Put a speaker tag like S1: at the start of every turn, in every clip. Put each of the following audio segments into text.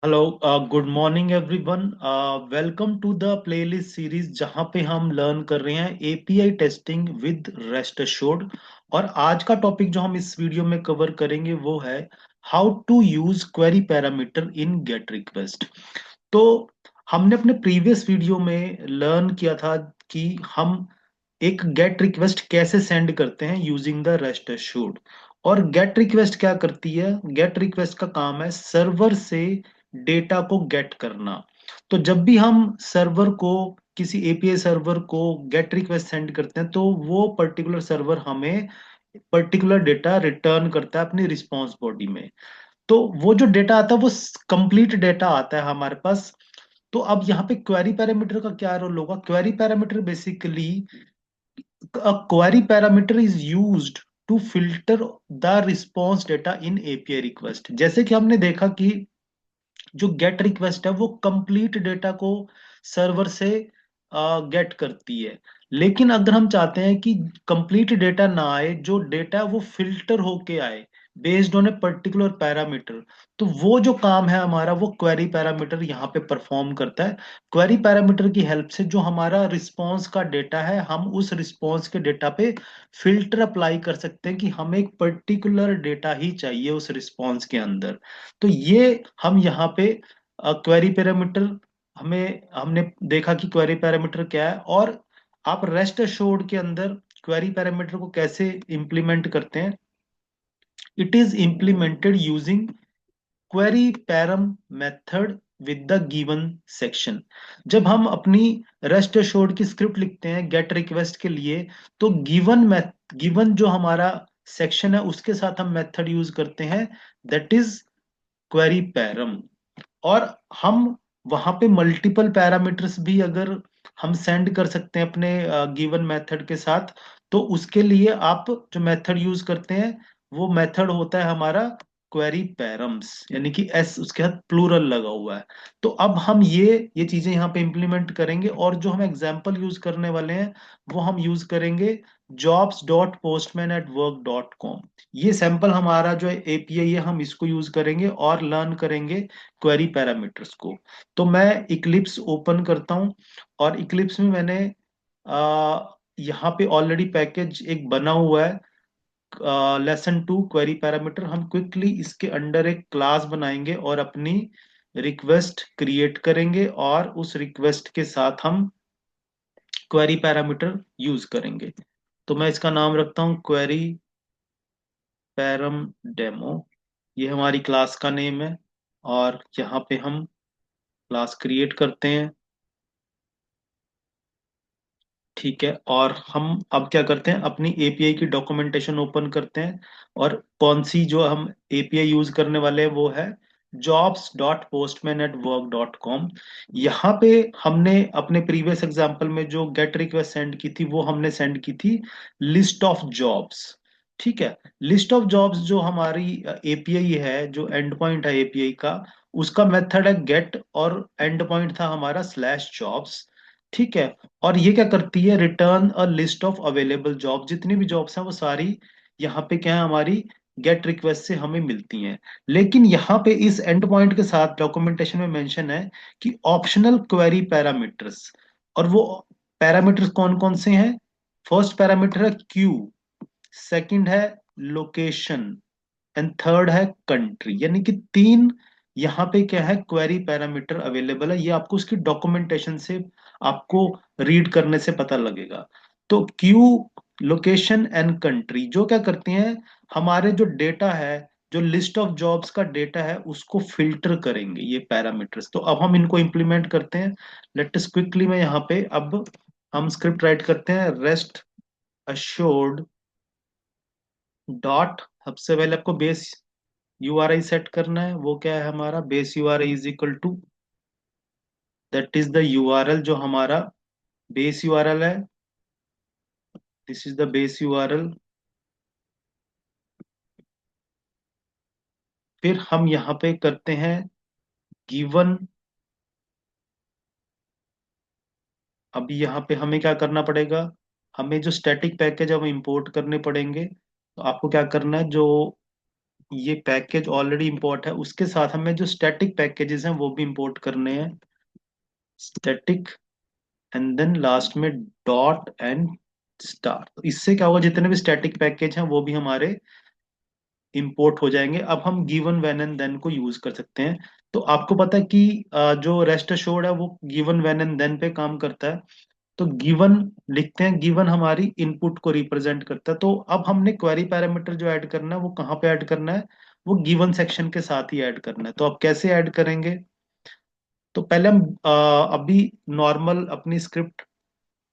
S1: Hello. Good morning everyone. Welcome to the playlist series जहां पे हम लर्न कर रहे हैं API testing with Rest Assured. और आज का टॉपिक जो हम इस वीडियो में कवर करेंगे वो है how to use query parameter in get request. तो हमने अपने प्रीवियस वीडियो में लर्न किया था कि हम एक गेट रिक्वेस्ट कैसे सेंड करते हैं यूजिंग द रेस्ट एश्योर्ड। और गेट रिक्वेस्ट क्या करती है? गेट रिक्वेस्ट का काम है सर्वर से डेटा को गेट करना। तो जब भी हम सर्वर को किसी एपीआई सर्वर को गेट रिक्वेस्ट सेंड करते हैं तो वो पर्टिकुलर सर्वर हमें पर्टिकुलर डेटा रिटर्न करता है अपनी रिस्पॉन्स बॉडी में। तो वो जो डेटा आता है वो कंप्लीट डेटा आता है हमारे पास। तो अब यहाँ पे क्वेरी पैरामीटर का क्या रोल होगा? Query parameter basically, a query parameter is used to filter the response data in API request। जैसे कि हमने देखा कि जो गेट रिक्वेस्ट है वो कंप्लीट डेटा को सर्वर से गेट करती है। लेकिन अगर हम चाहते हैं कि कंप्लीट डेटा ना आए, जो डेटा है वो फिल्टर होके आए based on a particular parameter, तो वो जो काम है हमारा वो क्वेरी पैरामीटर यहाँ पे परफॉर्म करता है। क्वेरी पैरामीटर की हेल्प से जो हमारा रिस्पॉन्स का डेटा है हम उस रिस्पॉन्स के डेटा पे फिल्टर अप्लाई कर सकते हैं कि हमें एक पर्टिकुलर डेटा ही चाहिए उस रिस्पॉन्स के अंदर। तो ये हम यहाँ पे क्वेरी पैरामीटर, हमें हमने देखा कि क्वेरी पैरामीटर क्या है। और आप रेस्ट एश्योर्ड के अंदर क्वेरी पैरामीटर को कैसे इंप्लीमेंट करते हैं? It is implemented using query param method with the given section. जब हम अपनी रेस्ट एश्योर्ड की स्क्रिप्ट लिखते हैं गेट रिक्वेस्ट के लिए, तो गिवन जो हमारा सेक्शन है उसके साथ हम मेथड यूज करते हैं, दैट इज क्वेरी पैरम। और हम वहां पे मल्टीपल पैरामीटर्स भी अगर हम सेंड कर सकते हैं अपने गिवन मेथड के साथ, तो उसके लिए आप जो मेथड यूज करते हैं वो मेथड होता है हमारा क्वेरी पैरम्स, यानी कि एस उसके साथ प्लूरल लगा हुआ है। तो अब हम ये चीजें यहाँ पे इंप्लीमेंट करेंगे, और जो हम एग्जांपल यूज करने वाले हैं वो हम यूज करेंगे jobs.postman@work.com। ये सैंपल हमारा जो एपीआई है हम इसको यूज करेंगे और लर्न करेंगे क्वेरी पैरामीटर्स को। तो मैं इक्लिप्स ओपन करता हूं, और इक्लिप्स में मैंने यहाँ पे ऑलरेडी पैकेज एक बना हुआ है, लेसन 2 क्वेरी पैरामीटर। हम क्विकली इसके अंडर एक क्लास बनाएंगे और अपनी रिक्वेस्ट क्रिएट करेंगे, और उस रिक्वेस्ट के साथ हम क्वेरी पैरामीटर यूज करेंगे। तो मैं इसका नाम रखता हूँ क्वेरी पैरम डेमो। ये हमारी क्लास का नेम है, और यहाँ पे हम क्लास क्रिएट करते हैं। ठीक है, और हम अब क्या करते हैं, अपनी एपीआई की डॉक्यूमेंटेशन ओपन करते हैं। और कौन सी जो हम एपीआई यूज करने वाले हैं वो है jobs.postman@work.com। यहाँ पे हमने अपने प्रीवियस एग्जांपल में जो गेट रिक्वेस्ट सेंड की थी वो हमने सेंड की थी लिस्ट ऑफ जॉब्स। ठीक है, लिस्ट ऑफ जॉब्स जो हमारी एपीआई है, जो एंड पॉइंट है एपीआई का, उसका मेथड है गेट, और एंड पॉइंट था हमारा स्लैश जॉब्स। ठीक है, और ये क्या करती है, return a list of available job. जितनी भी जॉब्स हैं वो सारी यहाँ पे क्या है, हमारी गेट रिक्वेस्ट से हमें मिलती हैं। लेकिन यहाँ पे इस एंड पॉइंट के साथ डॉक्यूमेंटेशन में मेंशन है कि ऑप्शनल क्वेरी पैरामीटर्स। और वो पैरामीटर्स कौन कौन से हैं? फर्स्ट पैरामीटर है क्यू, सेकंड है लोकेशन, एंड थर्ड है कंट्री। यानी कि तीन यहाँ पे क्या है, क्वेरी पैरामीटर अवेलेबल है। ये आपको उसकी डॉक्यूमेंटेशन से आपको रीड करने से पता लगेगा। तो क्यू, लोकेशन एंड कंट्री जो क्या करती हैं, हमारे जो डेटा है, जो लिस्ट ऑफ जॉब्स का डेटा है उसको फिल्टर करेंगे ये पैरामीटर्स। तो अब हम इनको इंप्लीमेंट करते हैं। लेट अस क्विकली, मैं यहाँ पे अब हम स्क्रिप्ट राइट करते हैं, रेस्ट अश्योर्ड डॉट। सबसे पहले आपको बेस यूआरआई सेट करना है। वो क्या है हमारा base URI is equal to, that is the URL जो हमारा बेस यूआरएल है। This is the base URL. फिर हम यहाँ पे करते हैं गिवन। अभी यहाँ पे हमें क्या करना पड़ेगा, हमें जो स्टैटिक पैकेज हम इंपोर्ट करने पड़ेंगे। तो आपको क्या करना है, जो ये पैकेज ऑलरेडी इंपोर्ट है, उसके साथ हमें जो स्टैटिक पैकेजेस हैं वो भी इंपोर्ट करने हैं, स्टैटिक, एंड देन लास्ट में डॉट एंड स्टार। तो इससे क्या होगा, जितने भी स्टैटिक पैकेज हैं वो भी हमारे इंपोर्ट हो जाएंगे। अब हम गिवन व्हेन एंड देन को यूज कर सकते हैं। तो आपको पता है कि जो रेस्ट एश्योर्ड है वो गिवन व्हेन एंड देन पे काम करता है। तो गिवन लिखते हैं, गिवन हमारी इनपुट को रिप्रेजेंट करता है। तो अब हमने क्वेरी पैरामीटर जो ऐड करना है वो कहाँ पे ऐड करना है, वो गिवन सेक्शन के साथ ही ऐड करना है। तो अब कैसे ऐड करेंगे, तो पहले हम अभी नॉर्मल अपनी स्क्रिप्ट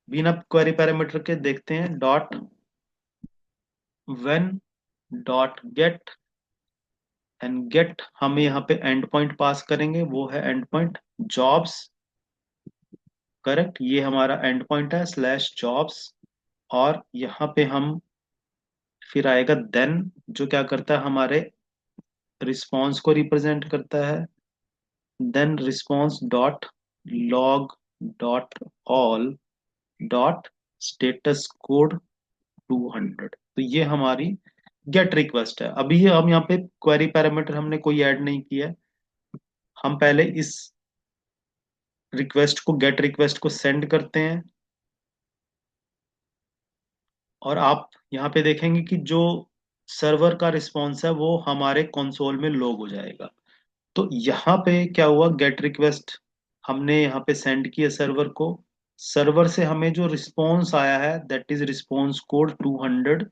S1: बिना क्वेरी पैरामीटर के देखते हैं। Dot when dot get, and get हम यहाँ पे एंड पॉइंट पास करेंगे, वो है एंड पॉइंट जॉब्स। करेक्ट, ये हमारा एंड पॉइंट है स्लैश जॉब्स। और यहाँ पे हम फिर आएगा देन, जो क्या करता है, हमारे रिस्पॉन्स को रिप्रेजेंट करता है। Then response dot log dot all dot status code 200। तो ये हमारी गेट रिक्वेस्ट है। अभी ये हम यहाँ पे क्वेरी पैरामीटर हमने कोई ऐड नहीं किया है। हम पहले इस रिक्वेस्ट को, गेट रिक्वेस्ट को सेंड करते हैं, और आप यहाँ पे देखेंगे कि जो सर्वर का रिस्पॉन्स है वो हमारे कंसोल में लॉग हो जाएगा। तो यहाँ पे क्या हुआ, गेट रिक्वेस्ट हमने यहाँ पे सेंड किया सर्वर को, सर्वर से हमें जो रिस्पॉन्स आया है दैट इज रिस्पॉन्स कोड 200,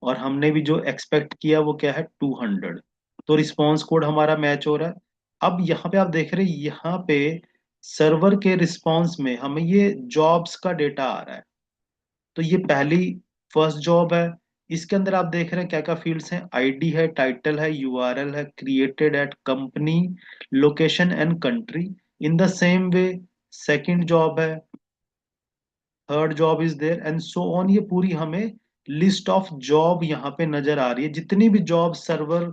S1: और हमने भी जो एक्सपेक्ट किया वो क्या है 200। तो रिस्पॉन्स कोड हमारा मैच हो रहा है। अब यहाँ पे आप देख रहे हैं, यहाँ पे सर्वर के रिस्पॉन्स में हमें ये जॉब्स का डेटा आ रहा है। तो ये पहली फर्स्ट जॉब है। इसके अंदर आप देख रहे हैं क्या क्या फील्ड्स हैं, आईडी है, टाइटल है, यूआरएल है, created at company, location and country. In the same way second job है, third job is there, and so on. ये पूरी हमें लिस्ट ऑफ जॉब यहाँ पे नजर आ रही है, जितनी भी जॉब सर्वर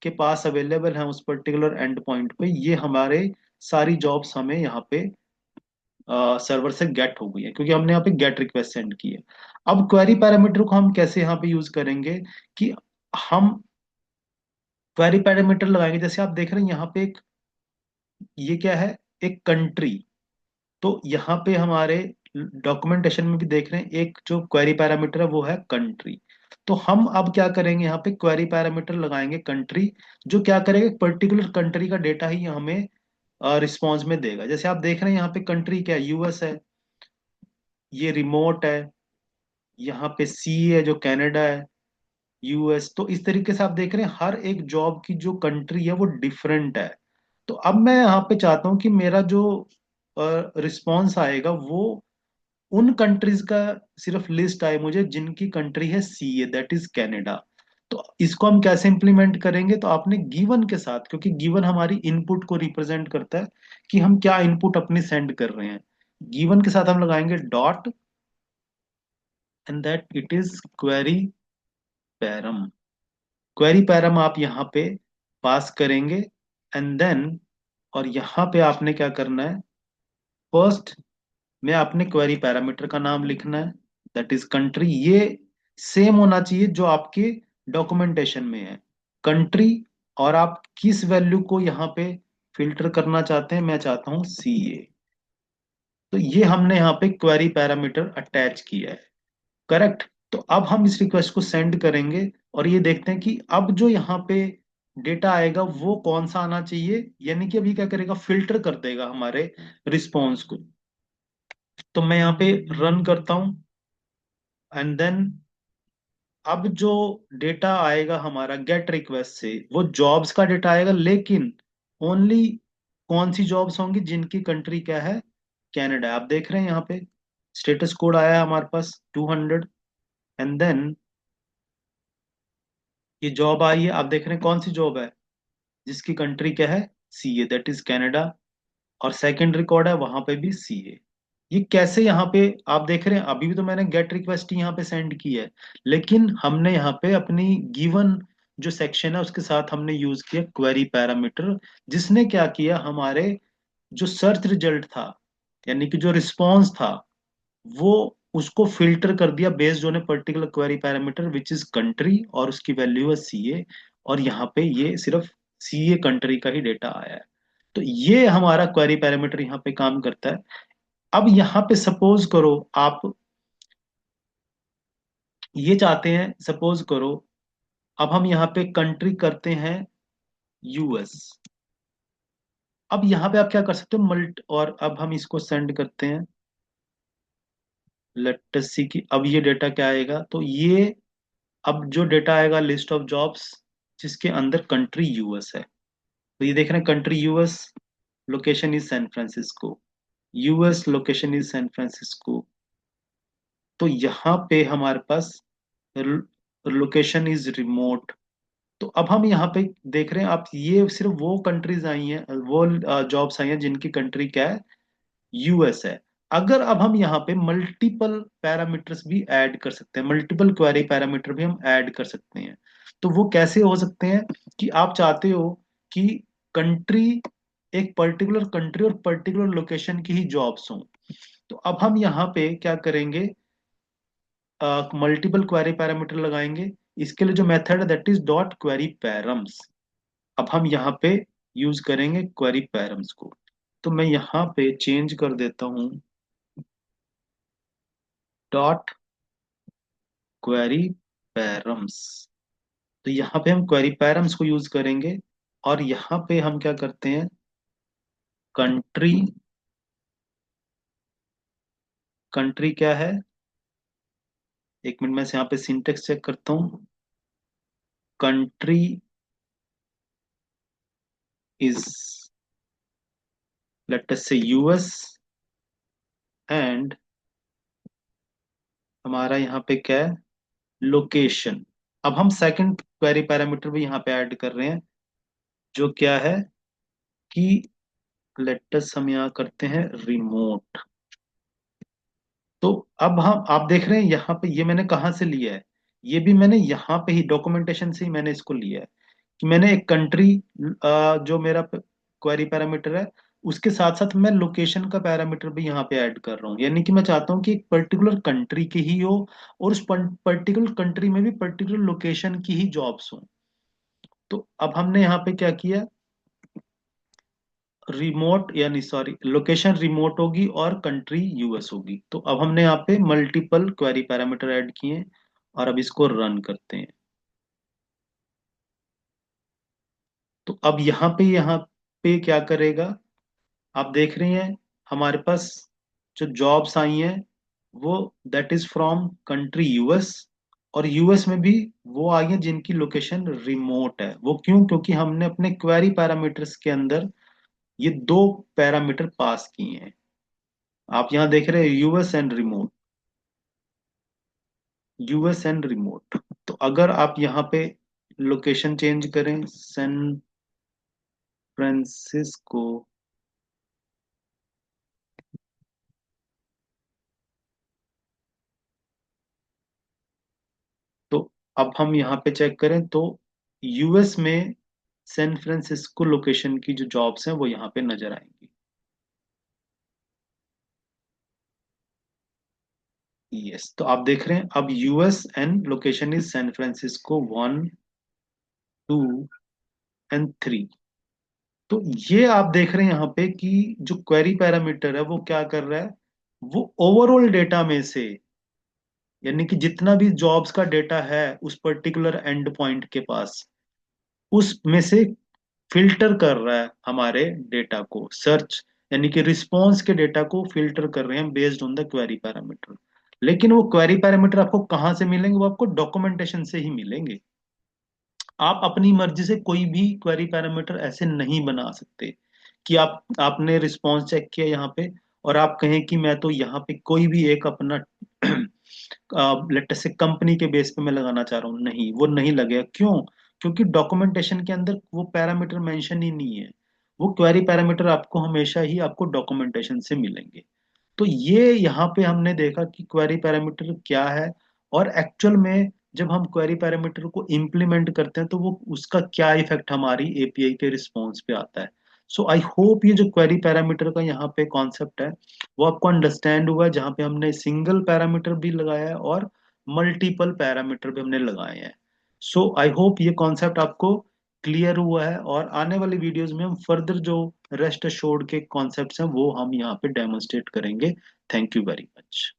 S1: के पास अवेलेबल है उस पर्टिकुलर एंड पॉइंट पे, ये हमारे सारी जॉब्स हमें यहाँ पे सर्वर से गेट हो गई है, क्योंकि हमने यहाँ पे गेट रिक्वेस्ट सेंड की है। अब क्वेरी पैरामीटर को हम कैसे यहाँ पे यूज करेंगे, कि हम क्वेरी पैरामीटर लगाएंगे। जैसे आप देख रहे हैं यहाँ पे एक, ये क्या है, एक कंट्री। तो यहाँ पे हमारे डॉक्यूमेंटेशन में भी देख रहे हैं एक जो क्वेरी पैरामीटर है वो है कंट्री। तो हम अब क्या करेंगे, यहाँ पे क्वेरी पैरामीटर लगाएंगे कंट्री, जो क्या करेगा, पर्टिकुलर कंट्री का डेटा ही हमें रिस्पॉन्स में देगा। जैसे आप देख रहे हैं यहाँ पे कंट्री क्या है, यूएस है, ये रिमोट है, यहाँ पे सी है जो कनाडा है, यूएस। तो इस तरीके से आप देख रहे हैं हर एक जॉब की जो कंट्री है वो डिफरेंट है। तो अब मैं यहाँ पे चाहता हूँ कि मेरा जो रिस्पॉन्स आएगा वो उन कंट्रीज का सिर्फ लिस्ट आए मुझे जिनकी कंट्री है सी ए, दैट इज कनाडा। तो इसको हम कैसे इंप्लीमेंट करेंगे, तो आपने गिवन के साथ, क्योंकि गिवन हमारी इनपुट को रिप्रेजेंट करता है कि हम क्या इनपुट अपनी सेंड कर रहे हैं, गिवन के साथ हम लगाएंगे dot, and that it is query param. Query param आप यहाँ पे पास करेंगे, एंड देन, और यहाँ पे आपने क्या करना है, फर्स्ट में आपने क्वेरी पैरामीटर का नाम लिखना है, दैट इज कंट्री। ये सेम होना चाहिए जो आपके डॉक्यूमेंटेशन में है, कंट्री। और आप किस वैल्यू को यहाँ पे फिल्टर करना चाहते हैं, मैं चाहता हूँ सी ए। तो ये हमने यहाँ पे क्वेरी पैरामीटर अटैच किया है। करेक्ट। तो अब हम इस रिक्वेस्ट को सेंड करेंगे, और ये देखते हैं कि अब जो यहाँ पे डेटा आएगा वो कौन सा आना चाहिए, यानी कि अभी क्या करेगा, फिल्टर कर देगा हमारे रिस्पॉन्स को। तो मैं यहाँ पे रन करता हूँ, एंड देन अब जो डेटा आएगा हमारा गेट रिक्वेस्ट से, वो जॉब्स का डेटा आएगा, लेकिन ओनली कौन सी जॉब्स होंगी, जिनकी कंट्री क्या है, कनाडा। आप देख रहे हैं यहाँ पे स्टेटस कोड आया है हमारे पास 200, एंड देन ये जॉब आई है। आप देख रहे हैं कौन सी जॉब है, जिसकी कंट्री क्या है, सी ए, दैट इज कनाडा। और सेकंड रिकॉर्ड है वहां पे भी सी ए। ये कैसे, यहाँ पे आप देख रहे हैं अभी भी तो मैंने गेट रिक्वेस्ट यहाँ पे सेंड की है, लेकिन हमने यहाँ पे अपनी गिवन जो सेक्शन है उसके साथ हमने यूज किया क्वेरी पैरामीटर, जिसने क्या किया, हमारे जो सर्च रिजल्ट था, यानी कि जो रिस्पॉन्स था, वो उसको फिल्टर कर दिया based on a particular query parameter which is country, और उसकी वैल्यू है सी ए। और यहाँ पे ये सिर्फ सीए कंट्री का ही डेटा आया है। तो ये हमारा क्वेरी पैरामीटर यहाँ पे काम करता है। अब यहाँ पे सपोज करो आप ये चाहते हैं, सपोज करो अब हम यहाँ पे कंट्री करते हैं यूएस। अब यहाँ पे आप क्या कर सकते हो मल्ट, और अब हम इसको सेंड करते हैं। लेट अस सी कि अब ये डेटा क्या आएगा, तो ये अब जो डेटा आएगा लिस्ट ऑफ जॉब्स जिसके अंदर कंट्री यूएस है। तो ये देख रहे हैं country US, location is San Francisco, US location is San Francisco. तो यहाँ पे हमारे पास लोकेशन इज रिमोट। तो अब हम यहाँ पे देख रहे हैं, आप ये सिर्फ वो कंट्रीज आई हैं, वो जॉब्स आई हैं जिनकी कंट्री क्या है, यूएस है। अगर अब हम यहाँ पे मल्टीपल पैरामीटर्स भी ऐड कर सकते हैं, मल्टीपल क्वेरी पैरामीटर भी हम ऐड कर सकते हैं। तो वो कैसे हो सकते हैं कि आप चाहते हो कि कंट्री, एक पर्टिकुलर कंट्री और पर्टिकुलर लोकेशन की ही जॉब्स हों। तो अब हम यहाँ पे क्या करेंगे, मल्टीपल क्वेरी पैरामीटर लगाएंगे। इसके लिए जो मेथड है that is dot query params. अब हम यहाँ पे यूज करेंगे क्वेरी पैरम्स को। तो मैं यहाँ पे चेंज कर देता हूँ डॉट क्वेरी पैरम्स। तो यहाँ पे हम क्वेरी पैरम्स को यूज करेंगे, और यहाँ पे हम क्या करते हैं, कंट्री, कंट्री क्या है, एक मिनट में से यहाँ पे सिंटेक्स चेक करता हूँ। कंट्री इज लेट अस से यूएस, एंड हमारा यहाँ पे क्या है, लोकेशन। अब हम सेकंड क्वेरी पैरामीटर भी यहाँ पे ऐड कर रहे हैं, जो क्या है कि लेट अस हम यहाँ करते हैं रिमोट। तो अब हम आप देख रहे हैं यहाँ पे ये मैंने कहाँ से लिया है, ये भी मैंने यहाँ पे ही डॉक्यूमेंटेशन से ही मैंने इसको लिया है कि मैंने एक कंट्री जो मेरा क्वेरी पैरामीटर है उसके साथ साथ मैं लोकेशन का पैरामीटर भी यहाँ पे ऐड कर रहा हूँ। यानी कि मैं चाहता हूँ कि एक पर्टिकुलर कंट्री की ही हो और उस पर्टिकुलर कंट्री में भी पर्टिकुलर लोकेशन की ही जॉब्स हो। तो अब हमने यहाँ पे क्या किया, रिमोट यानी सॉरी लोकेशन रिमोट होगी और कंट्री यूएस होगी। तो अब हमने यहाँ पे मल्टीपल क्वेरी पैरामीटर ऐड किए हैं, और अब इसको रन करते हैं। तो अब यहाँ पे क्या करेगा, आप देख रहे हैं हमारे पास जो जॉब्स आई हैं वो that is from country US, और यूएस में भी वो आई हैं जिनकी लोकेशन रिमोट है। वो क्यों, क्योंकि हमने अपने क्वेरी पैरामीटर्स के अंदर ये दो पैरामीटर पास किए हैं। आप यहाँ देख रहे हैं US and remote, US and remote. तो अगर आप यहाँ पे लोकेशन चेंज करें सैन फ्रांसिस्को, तो अब हम यहाँ पे चेक करें तो यूएस में सैन फ्रांसिस्को लोकेशन की जो जॉब्स हैं वो यहाँ पे नजर आएंगी। यस, तो आप देख रहे हैं अब US and location is San Francisco 1, 2 एंड 3। तो ये आप देख रहे हैं यहाँ पे कि जो क्वेरी पैरामीटर है वो क्या कर रहा है, वो ओवरऑल डेटा में से, यानी कि जितना भी जॉब्स का डेटा है उस पर्टिकुलर एंड पॉइंट के पास, उसमें से फिल्टर कर रहा है हमारे डेटा को, सर्च यानी कि रिस्पॉन्स के डेटा को फिल्टर कर रहे हैं based on the query parameter. लेकिन वो क्वेरी पैरामीटर आपको कहाँ से मिलेंगे, वो आपको डॉक्यूमेंटेशन से ही मिलेंगे। आप अपनी मर्जी से कोई भी क्वेरी पैरामीटर ऐसे नहीं बना सकते कि आपने रिस्पॉन्स चेक किया यहाँ पे और आप कहें कि मैं तो यहाँ पे कोई भी एक अपना लेट से कंपनी के बेस पे मैं लगाना चाह रहा हूँ, नहीं वो नहीं लगेगा। क्यों, क्योंकि डॉक्यूमेंटेशन के अंदर वो पैरामीटर मेंशन ही नहीं है। वो क्वेरी पैरामीटर आपको हमेशा ही आपको डॉक्यूमेंटेशन से मिलेंगे। तो ये यहाँ पे हमने देखा कि क्वेरी पैरामीटर क्या है, और एक्चुअल में जब हम क्वेरी पैरामीटर को इम्प्लीमेंट करते हैं तो वो उसका क्या इफेक्ट हमारी एपीआई के रिस्पॉन्स पे आता है। सो आई होप ये जो क्वेरी पैरामीटर का यहाँ पे कॉन्सेप्ट है वो आपको अंडरस्टैंड हुआ है, जहाँ पे हमने सिंगल पैरामीटर भी लगाया है और मल्टीपल पैरामीटर भी हमने लगाए हैं। सो आई होप ये कॉन्सेप्ट आपको क्लियर हुआ है, और आने वाली वीडियोस में हम फर्दर जो रेस्ट एश्योर्ड के कॉन्सेप्ट्स हैं वो हम यहाँ पे डेमोन्स्ट्रेट करेंगे। Thank you very much.